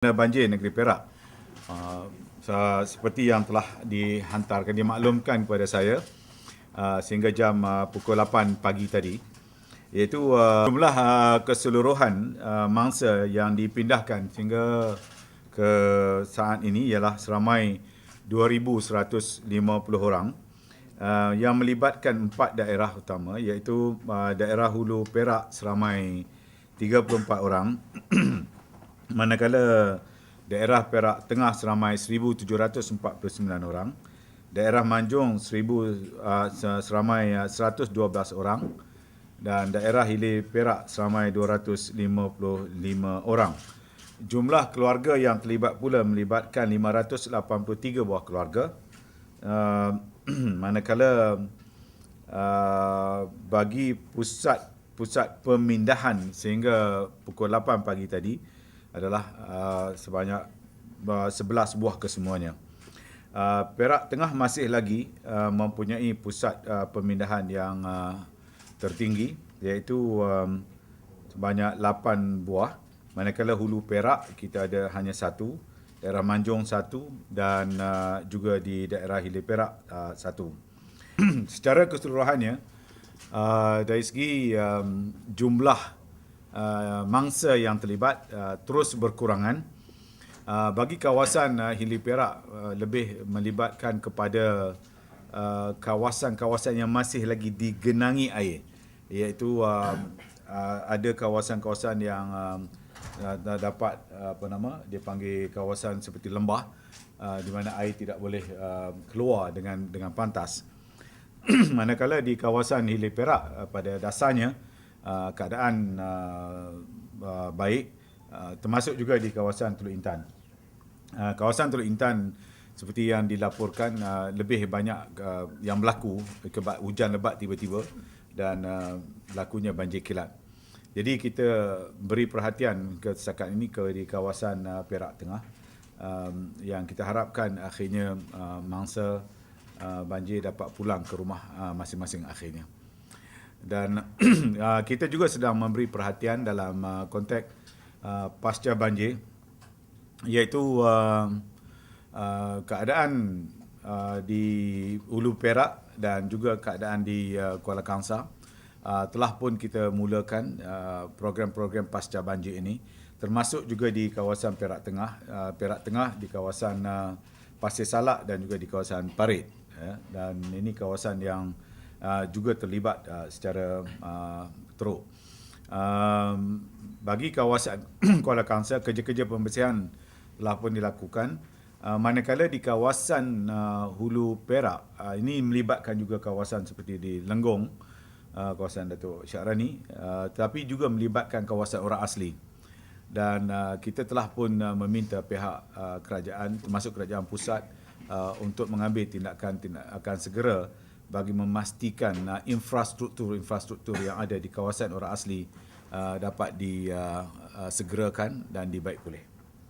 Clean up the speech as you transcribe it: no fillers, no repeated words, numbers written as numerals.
Banjir negeri Perak. Seperti yang telah dihantarkan, dimaklumkan kepada saya sehingga jam pukul 8 pagi tadi, iaitu jumlah keseluruhan mangsa yang dipindahkan sehingga ke saat ini ialah seramai 2,150 orang yang melibatkan 4 daerah utama, iaitu daerah Hulu Perak seramai 34 orang, manakala daerah Perak Tengah seramai 1,749 orang, daerah Manjung seramai 112 orang, dan daerah Hilir Perak seramai 255 orang. Jumlah keluarga yang terlibat pula melibatkan 583 buah keluarga, manakala bagi pusat pemindahan sehingga pukul 8 pagi tadi adalah sebanyak 11 buah kesemuanya. Perak Tengah masih lagi mempunyai pusat pemindahan yang tertinggi, iaitu sebanyak 8 buah, manakala Hulu Perak kita ada hanya 1, daerah Manjung 1 dan juga di daerah Hilir Perak 1. Secara keseluruhannya, dari segi jumlah mangsa yang terlibat terus berkurangan. Bagi kawasan Hilir Perak lebih melibatkan kepada kawasan-kawasan yang masih lagi digenangi air, iaitu ada kawasan-kawasan yang dapat dipanggil kawasan seperti lembah, di mana air tidak boleh keluar dengan pantas. Manakala di kawasan Hilir Perak pada dasarnya keadaan baik, termasuk juga di kawasan Teluk Intan. Kawasan Teluk Intan seperti yang dilaporkan lebih banyak yang berlaku akibat hujan lebat tiba-tiba dan berlakunya banjir kilat. Jadi kita beri perhatian ke setakat ini di kawasan Perak Tengah, yang kita harapkan akhirnya mangsa banjir dapat pulang ke rumah masing-masing akhirnya. Dan kita juga sedang memberi perhatian dalam konteks pasca banjir, iaitu keadaan di Hulu Perak dan juga keadaan di Kuala Kangsar. Telah pun kita mulakan program-program pasca banjir ini, termasuk juga di kawasan Perak Tengah, di kawasan Pasir Salak dan juga di kawasan Parit. Dan ini kawasan yang juga terlibat secara teruk. Bagi kawasan Kuala Kangsar, kerja-kerja pembersihan telah pun dilakukan. Manakala di kawasan Hulu Perak, ini melibatkan juga kawasan seperti di Lenggong, kawasan Datuk Syahrani, tapi juga melibatkan kawasan orang asli. Dan kita telah pun meminta pihak kerajaan, termasuk kerajaan pusat, untuk mengambil tindakan segera bagi memastikan infrastruktur yang ada di kawasan orang asli dapat disegerakan dan dibaik pulih.